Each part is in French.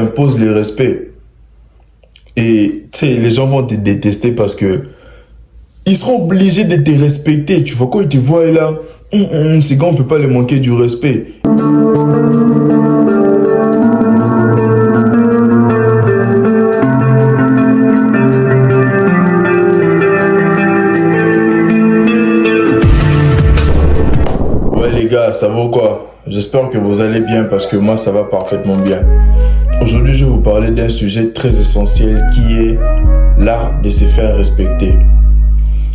imposes le respect. Et tu sais, les gens vont te détester parce que ils seront obligés de te respecter. Tu vois, quand ils te voient là, ces gars, on peut pas les manquer du respect. Ouais les gars, ça vaut quoi? J'espère que vous allez bien parce que moi ça va parfaitement bien. Aujourd'hui, je vais vous parler d'un sujet très essentiel qui est l'art de se faire respecter.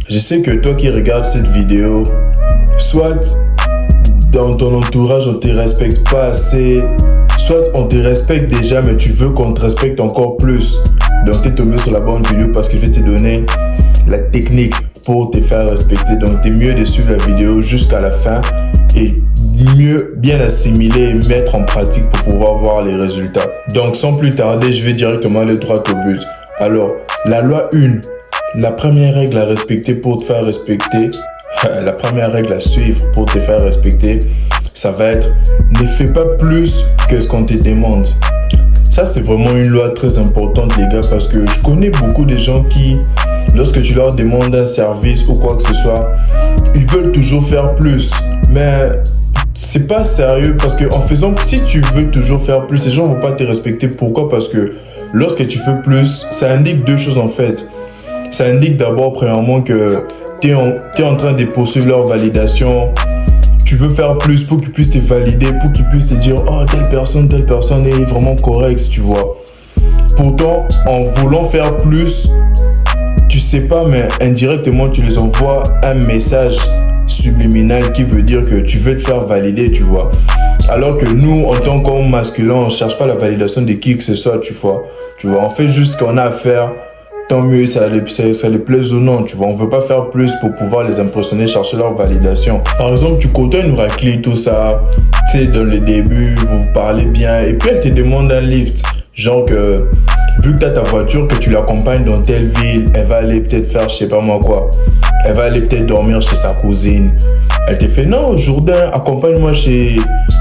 Je sais que toi qui regardes cette vidéo, soit dans ton entourage on ne te respecte pas assez, soit on te respecte déjà mais tu veux qu'on te respecte encore plus. Donc tu es tombé sur la bonne vidéo parce que je vais te donner la technique pour te faire respecter. Donc c'est mieux de suivre la vidéo jusqu'à la fin et mieux bien assimiler et mettre en pratique pour pouvoir voir les résultats. Donc sans plus tarder, je vais directement aller droit au but. Alors, la loi 1, la première règle à respecter pour te faire respecter, la première règle à suivre pour te faire respecter, ça va être ne fais pas plus que ce qu'on te demande. Ça, c'est vraiment une loi très importante, les gars, parce que je connais beaucoup de gens qui, lorsque tu leur demandes un service ou quoi que ce soit, ils veulent toujours faire plus. Mais c'est pas sérieux parce que en faisant, si tu veux toujours faire plus, les gens vont pas te respecter. Pourquoi? Parce que lorsque tu fais plus, ça indique deux choses en fait. Ça indique d'abord, premièrement, que tu es en train de poursuivre leur validation. Tu veux faire plus pour qu'ils puissent te valider, pour qu'ils puissent te dire « Oh, telle personne est vraiment correcte, tu vois. » Pourtant, en voulant faire plus, tu sais pas, mais indirectement, tu les envoies un message subliminal qui veut dire que tu veux te faire valider, tu vois. Alors que nous, en tant qu'homme masculin, on ne cherche pas la validation de qui que ce soit, tu vois. On fait juste ce qu'on a à faire. Tant mieux, ça les plaise ou non, tu vois. On veut pas faire plus pour pouvoir les impressionner, chercher leur validation. Par exemple, tu côtoies une raclée, tout ça. Tu sais, dans le début, vous parlez bien. Et puis, elle te demande un lift. Genre que, vu que tu as ta voiture, que tu l'accompagnes dans telle ville, elle va aller peut-être faire, je sais pas moi quoi. Elle va aller peut-être dormir chez sa cousine. Elle te fait, non, Jourdain, accompagne-moi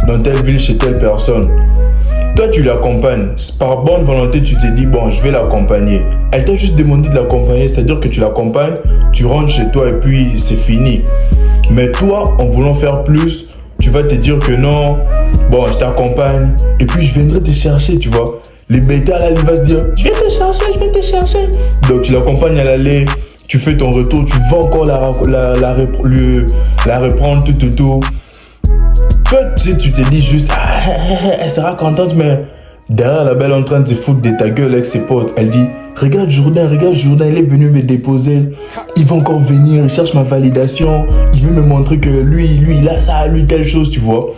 dans telle ville, chez telle personne. Toi, tu l'accompagnes. Par bonne volonté, tu te dis, bon, je vais l'accompagner. Elle t'a juste demandé de l'accompagner, c'est-à-dire que tu l'accompagnes, tu rentres chez toi et puis c'est fini. Mais toi, en voulant faire plus, tu vas te dire que non, bon, je t'accompagne et puis je viendrai te chercher, tu vois. Les bêtas, là, il va se dire, je vais te chercher. Donc, tu l'accompagnes à l'aller, tu fais ton retour, tu vas encore la reprendre, tout. Toi, tu sais, tu te dis juste, elle sera contente, mais derrière la belle en train de se foutre de ta gueule avec ses potes, elle dit, regarde Jourdain, il est venu me déposer, il va encore venir, il cherche ma validation, il veut me montrer que lui, il a ça, lui, telle chose, tu vois.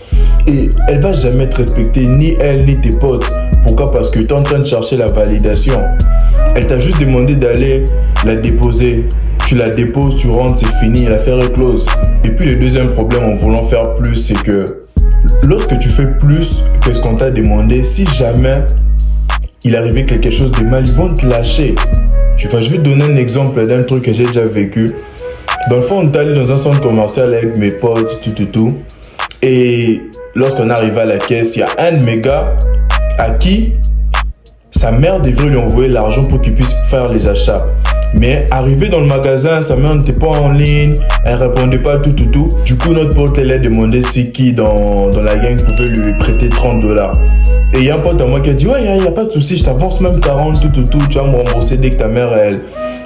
Et elle va jamais te respecter, ni elle, ni tes potes. Pourquoi? Parce que tu es en train de chercher la validation. Elle t'a juste demandé d'aller la déposer. Tu la déposes, tu rentres, c'est fini, l'affaire est close. Et puis le deuxième problème en voulant faire plus, c'est que lorsque tu fais plus que ce qu'on t'a demandé, si jamais il arrivait quelque chose de mal, ils vont te lâcher. Tu vois, je vais te donner un exemple d'un truc que j'ai déjà vécu. Dans le fond, on est allé dans un centre commercial avec mes potes, tout. Et lorsqu'on arrive à la caisse, il y a un de mes gars à qui sa mère devrait lui envoyer l'argent pour qu'il puisse faire les achats. Mais arrivé dans le magasin, sa mère n'était pas en ligne, elle répondait pas tout. Du coup, notre pote, elle a demandé si qui dans la gang pouvait lui prêter $30. Et il y a un pote à moi qui a dit, ouais, il n'y a pas de souci, je t'avance même 40, tout, tu vas me rembourser dès que ta mère,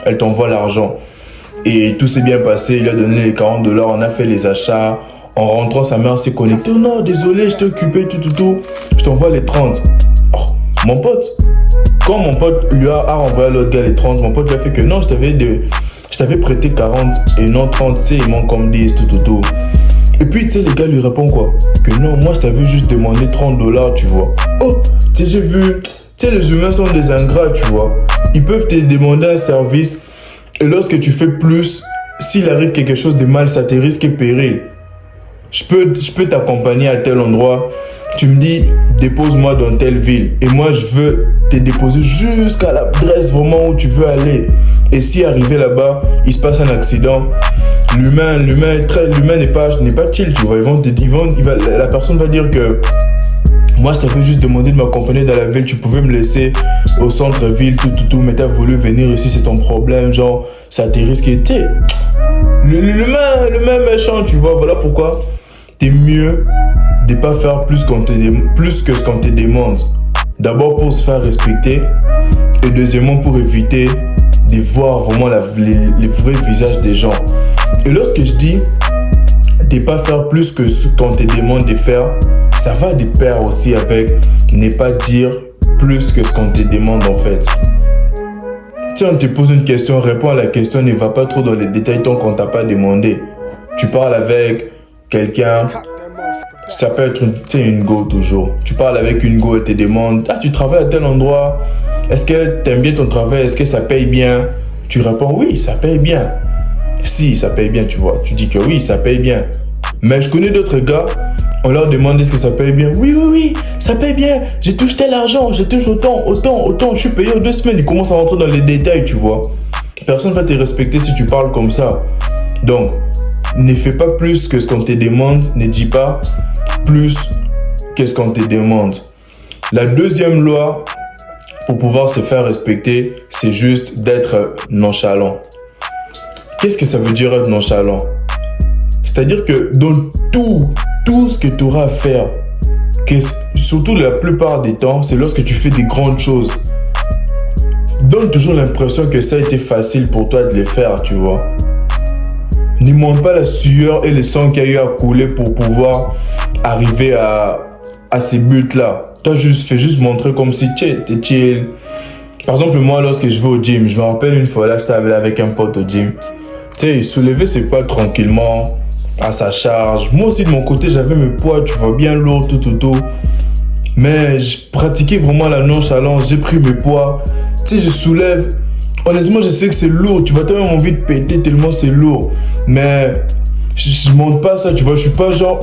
elle t'envoie l'argent. Et tout s'est bien passé, il a donné les $40, on a fait les achats. En rentrant, sa mère s'est connectée, oh non, désolé, je t'ai occupé, tout, je t'envoie les 30. Oh, mon pote. Quand mon pote lui a renvoyé à l'autre gars les 30, mon pote lui a fait que non, je t'avais prêté 40 et non 30, tu sais, il manque comme 10, tout. Et puis, tu sais, les gars lui répondent quoi? Que non, moi, je t'avais juste demandé $30, tu vois. Oh, tu sais, j'ai vu, tu sais, les humains sont des ingrats, tu vois. Ils peuvent te demander un service et lorsque tu fais plus, s'il arrive quelque chose de mal, ça te risque péril. Je peux t'accompagner à tel endroit. Tu me dis, dépose-moi dans telle ville. Et moi, je veux te déposer jusqu'à l'adresse vraiment où tu veux aller. Et si arrivé là-bas, il se passe un accident, l'humain n'est pas chill, tu vois. La personne va dire que Moi, je t'avais juste demandé de m'accompagner dans la ville. Tu pouvais me laisser au centre-ville, tout. Mais t'as voulu venir ici, c'est ton problème. Genre, ça te risque. Le même méchant, tu vois. Voilà pourquoi t'es mieux de pas faire plus que ce qu'on te demande. D'abord pour se faire respecter. Et deuxièmement pour éviter de voir vraiment les vrais visages des gens. Et lorsque je dis de pas faire plus que ce qu'on te demande de faire, ça va de pair aussi avec ne pas dire plus que ce qu'on te demande en fait. Si on te pose une question, réponds à la question, ne va pas trop dans les détails tant qu'on t'a pas demandé. Tu parles avec quelqu'un, ça peut être une go toujours. Tu parles avec une go, elle te demande, tu travailles à tel endroit, est-ce que t'aimes bien ton travail, est-ce que ça paye bien? Tu réponds oui, ça paye bien. Si, ça paye bien, tu vois. Tu dis que oui, ça paye bien. Mais je connais d'autres gars, on leur demande est-ce que ça paye bien. Oui, ça paye bien. J'ai touché tel argent, j'ai touché autant. Je suis payé aux 2 semaines. Ils commencent à rentrer dans les détails, tu vois. Personne ne va te respecter si tu parles comme ça. Donc, ne fais pas plus que ce qu'on te demande. Ne dis pas plus que ce qu'on te demande. La deuxième loi pour pouvoir se faire respecter, c'est juste d'être nonchalant. Qu'est-ce que ça veut dire être nonchalant? C'est-à-dire que dans tout ce que tu auras à faire, surtout la plupart des temps, c'est lorsque tu fais des grandes choses. Donne toujours l'impression que ça a été facile pour toi de les faire, tu vois. Ne montre pas la sueur et le sang qu'il y a eu à couler pour pouvoir arriver à ces buts-là. Toi, fais juste montrer comme si t'es chill. Par exemple, moi, lorsque je vais au gym, je me rappelle une fois, là, j'étais avec un pote au gym. Tu sais, soulever ses poids tranquillement, à sa charge. Moi aussi, de mon côté, j'avais mes poids, tu vois, bien lourds, tout. Mais je pratiquais vraiment la nonchalance, j'ai pris mes poids. Tu sais, je soulève. Honnêtement, je sais que c'est lourd, tu vois, t'as même envie de péter tellement c'est lourd. Mais je monte pas ça, tu vois, je suis pas genre...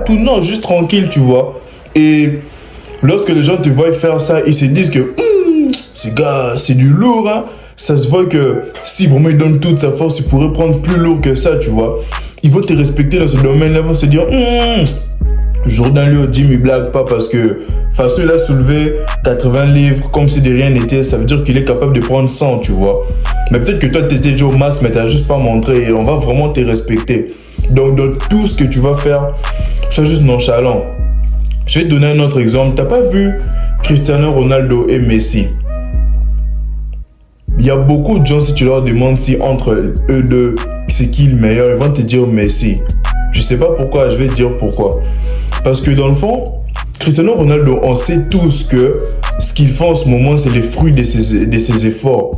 tout, non, juste tranquille, tu vois. Et lorsque les gens te voient faire ça, ils se disent que... ce gars, c'est du lourd, hein. Ça se voit que si vraiment il donne toute sa force, il pourrait prendre plus lourd que ça, tu vois. Ils vont te respecter dans ce domaine-là, ils vont se dire Jourdain, lui, au gym, il blague pas parce que façon, il a soulevé 80 livres comme si de rien n'était. Ça veut dire qu'il est capable de prendre 100, tu vois. Mais peut-être que toi, t'étais déjà au max, mais t'as juste pas montré et on va vraiment te respecter. Donc, dans tout ce que tu vas faire, sois juste nonchalant. Je vais te donner un autre exemple. T'as pas vu Cristiano Ronaldo et Messi? Il y a beaucoup de gens, si tu leur demandes si entre eux deux, c'est qui le meilleur, ils vont te dire Messi. Je sais pas pourquoi, je vais te dire pourquoi. Parce que dans le fond, Cristiano Ronaldo, on sait tous que ce qu'il fait en ce moment, c'est les fruits de ses efforts.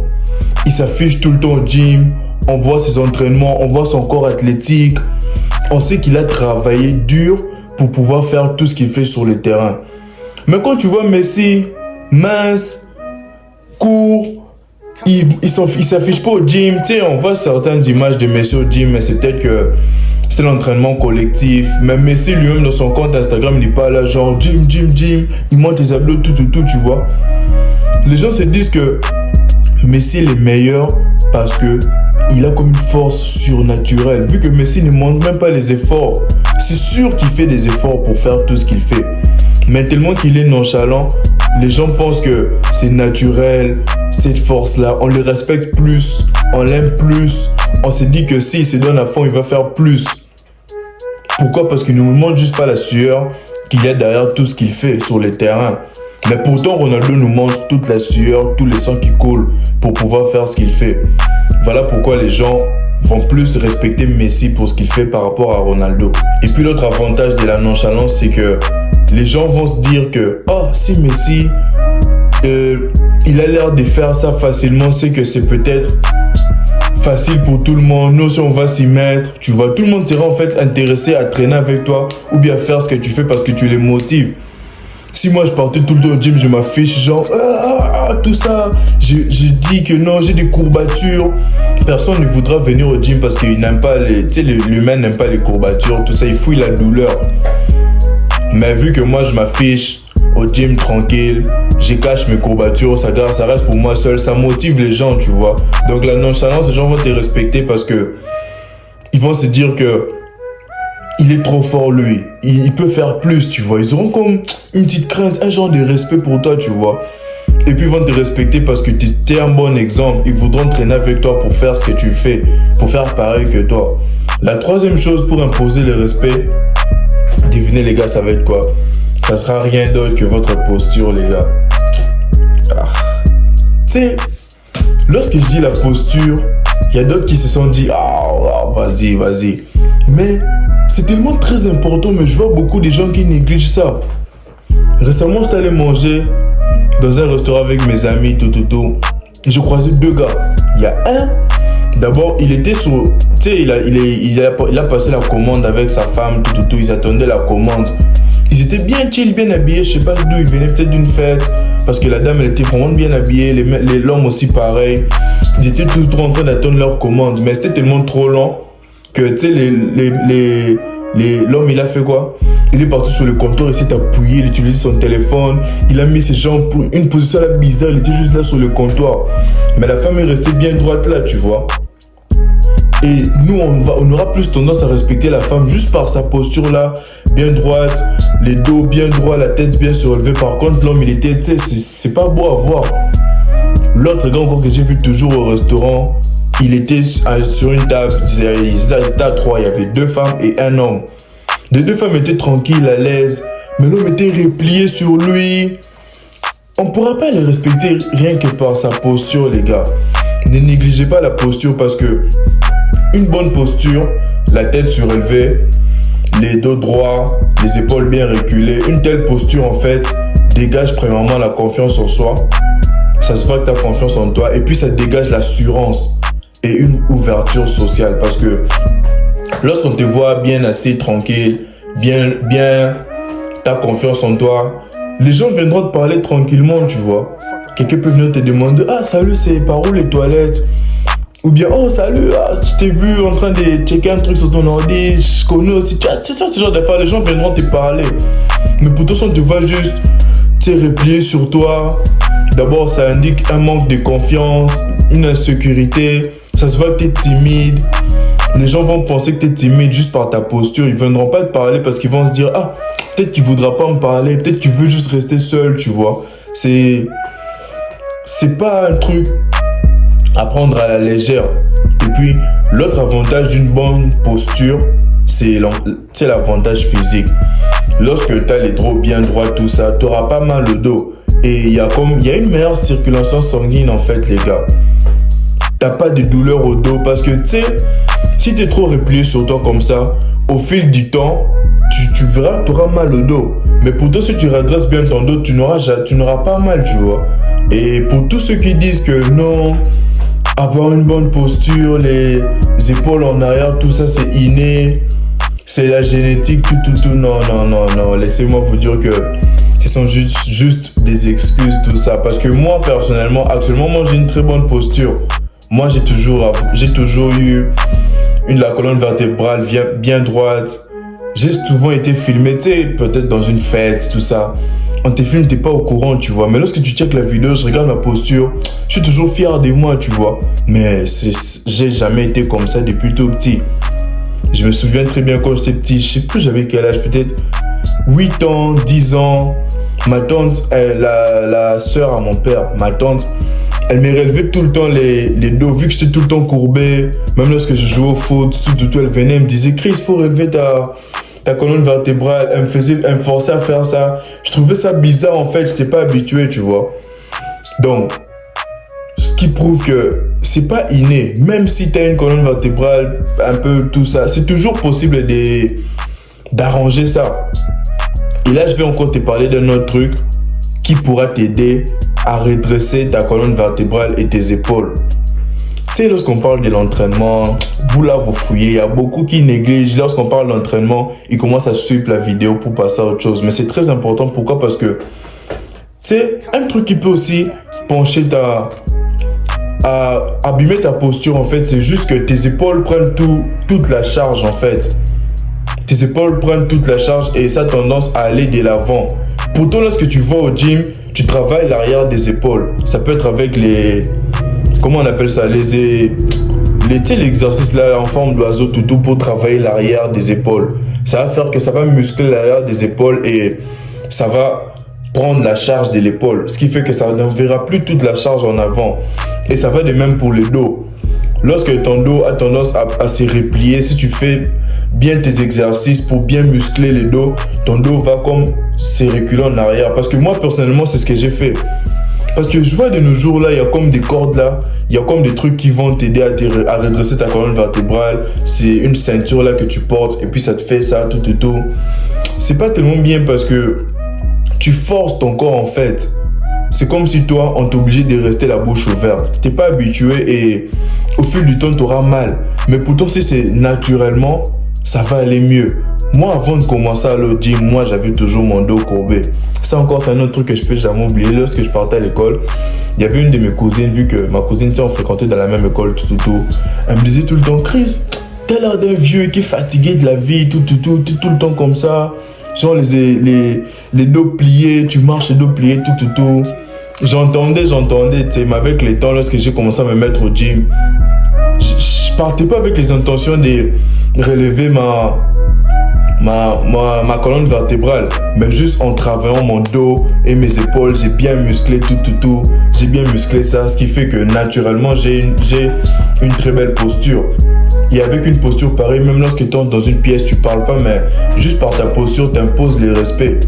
Il s'affiche tout le temps au gym, on voit ses entraînements, on voit son corps athlétique. On sait qu'il a travaillé dur pour pouvoir faire tout ce qu'il fait sur le terrain. Mais quand tu vois Messi, mince, court, il s'affiche pas au gym. Tu sais, on voit certaines images de Messi au gym, mais c'est peut-être que c'était l'entraînement collectif. Mais Messi lui-même dans son compte Instagram, il n'est pas là genre gym. Il monte les abdos, tout, tu vois. Les gens se disent que Messi est le meilleur parce que il a comme une force surnaturelle. Vu que Messi ne montre même pas les efforts, c'est sûr qu'il fait des efforts pour faire tout ce qu'il fait. Mais tellement qu'il est nonchalant, les gens pensent que c'est naturel, cette force-là. On le respecte plus, on l'aime plus. On se dit que s'il se donne à fond, il va faire plus. Pourquoi? Parce qu'il ne nous montre juste pas la sueur qu'il y a derrière tout ce qu'il fait sur le terrain. Mais pourtant, Ronaldo nous montre toute la sueur, tous les sangs qui coulent pour pouvoir faire ce qu'il fait. Voilà pourquoi les gens vont plus respecter Messi pour ce qu'il fait par rapport à Ronaldo. Et puis l'autre avantage de la nonchalance, c'est que les gens vont se dire que si Messi, il a l'air de faire ça facilement, c'est que c'est peut-être facile pour tout le monde. Nous aussi, on va s'y mettre. Tu vois, tout le monde sera en fait intéressé à traîner avec toi ou bien faire ce que tu fais parce que tu les motives. Si moi je partais tout le temps au gym, je m'affiche genre tout ça, je dis que non, j'ai des courbatures, personne ne voudra venir au gym parce qu'il n'aime pas l'humain n'aime pas les courbatures, tout ça, il fouille la douleur. Mais vu que moi je m'affiche au gym tranquille, je cache mes courbatures, ça reste pour moi seul, ça motive les gens, tu vois. Donc la nonchalance, les gens vont te respecter parce que ils vont se dire que il est trop fort lui, il peut faire plus, tu vois. Ils auront comme une petite crainte, un genre de respect pour toi, tu vois. Et puis ils vont te respecter parce que tu es un bon exemple. Ils voudront traîner avec toi pour faire ce que tu fais, pour faire pareil que toi. La troisième chose pour imposer le respect, devinez les gars, ça va être quoi? Ça sera rien d'autre que votre posture, les gars. Tu sais, lorsque je dis la posture, il y a d'autres qui se sont dit vas-y. Mais c'est tellement très important, mais je vois beaucoup de gens qui négligent ça. Récemment, j'étais allé manger dans un restaurant avec mes amis, et je croisais deux gars. Il y a un, d'abord, il était sur... Tu sais, il a passé la commande avec sa femme, ils attendaient la commande. Ils étaient bien chill, bien habillés, je sais pas d'où ils venaient, peut-être d'une fête, parce que la dame, elle était vraiment bien habillée, l'homme aussi pareil. Ils étaient tous trois en train d'attendre leur commande, mais c'était tellement trop long que, tu sais, l'homme, il a fait quoi? Il est parti sur le comptoir, il s'est appuyé, il utilisait son téléphone, il a mis ses jambes pour une position là bizarre, il était juste là sur le comptoir. Mais la femme est restée bien droite là, tu vois. Et nous, on aura plus tendance à respecter la femme juste par sa posture là, bien droite, les dos bien droits, la tête bien surélevée. Par contre, l'homme, il était, tu sais, c'est pas beau à voir. L'autre gars encore que j'ai vu toujours au restaurant, il était sur une table, ils étaient à trois, il y avait deux femmes et un homme. Les deux femmes étaient tranquilles, à l'aise, mais l'homme était replié sur lui. On ne pourra pas les respecter rien que par sa posture, les gars. Ne négligez pas la posture parce que une bonne posture, la tête surélevée, les dos droits, les épaules bien reculées, une telle posture en fait dégage premièrement la confiance en soi. Ça se voit que tu as confiance en toi et puis ça dégage l'assurance et une ouverture sociale parce que lorsqu'on te voit bien assis, tranquille, bien, t'as confiance en toi, les gens viendront te parler tranquillement, tu vois. Quelqu'un peut venir te demander, salut, c'est par où les toilettes? Ou bien, salut, je t'ai vu en train de checker un truc sur ton ordi, je connais aussi, tu sais, ce genre d'affaires, les gens viendront te parler. Mais pour toi, si on te voit juste, tu sais, replier sur toi, d'abord, ça indique un manque de confiance, une insécurité, ça se voit que tu es timide. Les gens vont penser que tu es timide juste par ta posture. Ils ne viendront pas te parler parce qu'ils vont se dire peut-être qu'il ne voudra pas me parler, peut-être qu'il veut juste rester seul, tu vois. C'est pas un truc à prendre à la légère. Et puis, l'autre avantage d'une bonne posture, c'est l'avantage physique. Lorsque tu as les dos bien droits, tout ça, tu n'auras pas mal au dos. Et il y a une meilleure circulation sanguine en fait, les gars. T'as pas de douleur au dos parce que tu sais, si tu es trop replié sur toi comme ça, au fil du temps, tu verras que tu auras mal au dos. Mais pour toi, si tu redresses bien ton dos, tu n'auras pas mal, tu vois. Et pour tous ceux qui disent que non, avoir une bonne posture, les épaules en arrière, tout ça c'est inné, c'est la génétique, tout, non. Laissez-moi vous dire que ce sont juste des excuses, tout ça. Parce que moi, personnellement, actuellement, j'ai une très bonne posture. Moi, j'ai toujours eu la colonne vertébrale bien droite. J'ai souvent été filmé, tu sais, peut-être dans une fête, tout ça. On te filme, t'es pas au courant, tu vois. Mais lorsque tu checkes la vidéo, je regarde ma posture, je suis toujours fier de moi, tu vois. Mais j'ai jamais été comme ça depuis tout petit. Je me souviens très bien quand j'étais petit, je sais plus j'avais quel âge, peut-être 8 ans, 10 ans. Ma tante, la sœur à mon père, ma tante, elle me relevait tout le temps les dos, vu que j'étais tout le temps courbé. Même lorsque je jouais au foot, tout, elle venait, elle me disait, Chris, faut relever ta colonne vertébrale. Elle me forçait à faire ça. Je trouvais ça bizarre en fait, j'étais pas habitué, tu vois. Donc, ce qui prouve que c'est pas inné. Même si tu as une colonne vertébrale, un peu tout ça, c'est toujours possible d'arranger ça. Et là, je vais encore te parler d'un autre truc qui pourra t'aider à redresser ta colonne vertébrale et tes épaules. Tu sais, lorsqu'on parle de l'entraînement, vous fouillez, il y a beaucoup qui négligent. Lorsqu'on parle d'entraînement, ils commencent à suivre la vidéo pour passer à autre chose. Mais c'est très important. Pourquoi? Parce que, tu sais, un truc qui peut aussi pencher abîmer ta posture, en fait, c'est juste que tes épaules prennent toute la charge, en fait. Tes épaules prennent toute la charge et ça a tendance à aller de l'avant. Pourtant, lorsque tu vas au gym, tu travailles l'arrière des épaules. Ça peut être avec comment on appelle ça? L'exercice là en forme d'oiseau toutou pour travailler l'arrière des épaules. Ça va faire que ça va muscler l'arrière des épaules et ça va prendre la charge de l'épaule. Ce qui fait que ça n'enverra plus toute la charge en avant. Et ça va de même pour le dos. Lorsque ton dos a tendance à se replier, si tu fais bien tes exercices pour bien muscler le dos, ton dos va comme se reculer en arrière. Parce que moi, personnellement, c'est ce que j'ai fait. Parce que je vois de nos jours là, il y a comme des cordes là, il y a comme des trucs qui vont t'aider à redresser ta colonne vertébrale. C'est une ceinture là que tu portes et puis ça te fait ça, tout. C'est pas tellement bien parce que tu forces ton corps en fait. C'est comme si toi, on t'obligeait de rester la bouche ouverte. T'es pas habitué et au fil du temps, t'auras mal. Mais pourtant, si c'est naturellement, ça va aller mieux. Moi, avant de commencer à le gym, moi, j'avais toujours mon dos courbé. Ça encore, c'est un autre truc que je peux jamais oublier. Lorsque je partais à l'école, il y avait une de mes cousines, vu que ma cousine, on fréquentait dans la même école, tout. Elle me disait tout le temps, Chris, t'as l'air d'un vieux qui est fatigué de la vie, tout le temps comme ça. Genre les dos pliés, tu marches les dos pliés, tout. J'entendais, tu sais, mais avec le temps, lorsque j'ai commencé à me mettre au gym, je partais pas avec les intentions de relever ma colonne vertébrale, mais juste en travaillant mon dos et mes épaules, j'ai bien musclé tout. J'ai bien musclé ça, ce qui fait que naturellement, j'ai une très belle posture. Et avec une posture pareille, même lorsque tu entres dans une pièce, tu parles pas, mais juste par ta posture, tu imposes le respect.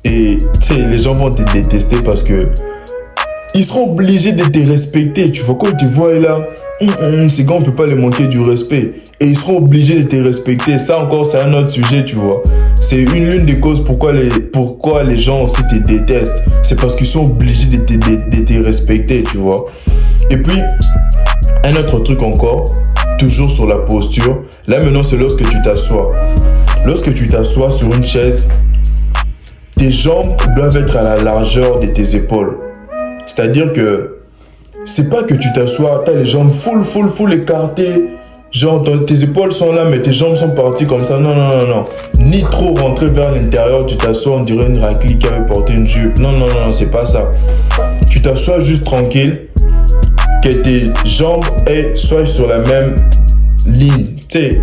Et tu sais, les gens vont te détester parce que ils seront obligés de te respecter. Tu vois, quand ils te voient là, ces gars, on peut pas les manquer du respect. Et ils seront obligés de te respecter. Ça encore, c'est un autre sujet, tu vois. C'est l'une des causes pourquoi les gens aussi te détestent. C'est parce qu'ils sont obligés de te respecter, tu vois. Et puis, un autre truc encore, toujours sur la posture. Là maintenant, c'est lorsque tu t'assois. Lorsque tu t'assois sur une chaise, tes jambes doivent être à la largeur de tes épaules. C'est-à-dire que c'est pas que tu t'assois, t'as les jambes full écartées. Genre tes épaules sont là, mais tes jambes sont parties comme ça. Non. Ni trop rentrer vers l'intérieur, tu t'assois, on dirait une raclie qui avait porté une jupe. Non, c'est pas ça. Tu t'assois juste tranquille, que tes jambes soient sur la même ligne. Tu sais,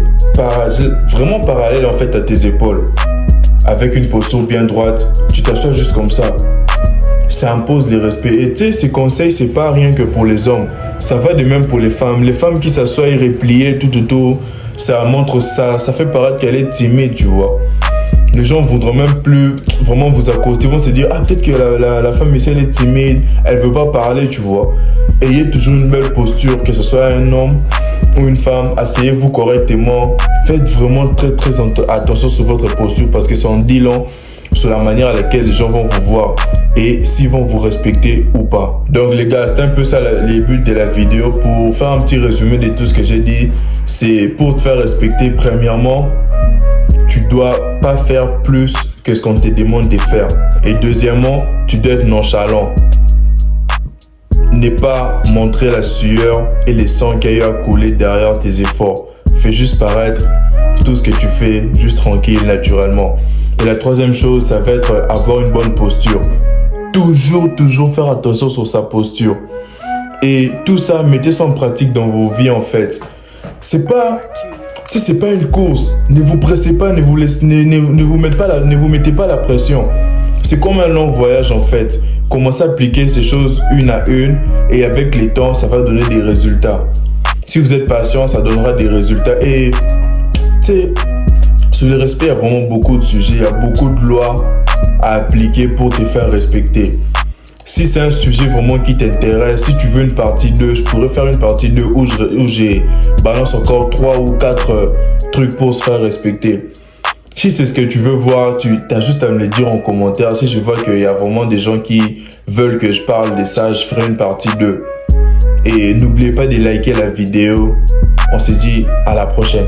vraiment parallèle en fait à tes épaules. Avec une posture bien droite, tu t'assois juste comme ça. Ça impose le respect. Et tu sais, ces conseils, c'est pas rien que pour les hommes. Ça va de même pour les femmes. Les femmes qui s'assoient repliées, tout, ça montre ça. Ça fait paraître qu'elle est timide, tu vois. Les gens voudront même plus vraiment vous accoster. Ils vont se dire, peut-être que la femme ici, elle est timide, elle veut pas parler, tu vois. Ayez toujours une belle posture, que ce soit un homme ou une femme. Asseyez-vous correctement. Faites vraiment très attention sur votre posture parce que ça en dit long sur la manière à laquelle les gens vont vous voir et s'ils vont vous respecter ou pas. Donc les gars, c'est un peu ça les buts de la vidéo. Pour faire un petit résumé de tout ce que j'ai dit, c'est pour te faire respecter. Premièrement, tu dois pas faire plus que ce qu'on te demande de faire. Et deuxièmement, tu dois être nonchalant. Ne pas montrer la sueur et les sangs qu'il y a eu à couler derrière tes efforts. Fais juste paraître tout ce que tu fais, juste tranquille, naturellement. Et la troisième chose, ça va être avoir une bonne posture. Toujours faire attention sur sa posture. Et tout ça, mettez ça en pratique dans vos vies en fait. C'est pas une course. Ne vous pressez pas, ne vous mettez pas la pression. C'est comme un long voyage en fait. Commencez à appliquer ces choses une à une et avec les temps, ça va donner des résultats. Si vous êtes patient, ça donnera des résultats. Et tu sais, sur le respect, il y a vraiment beaucoup de sujets, il y a beaucoup de lois à appliquer pour te faire respecter. Si c'est un sujet vraiment qui t'intéresse, si tu veux une partie 2, je pourrais faire une partie 2 où j'ai balance encore 3 ou 4 trucs pour se faire respecter. Si c'est ce que tu veux voir, tu as juste à me le dire en commentaire. Si je vois qu'il y a vraiment des gens qui veulent que je parle de ça, je ferai une partie 2. Et n'oubliez pas de liker la vidéo. On se dit à la prochaine.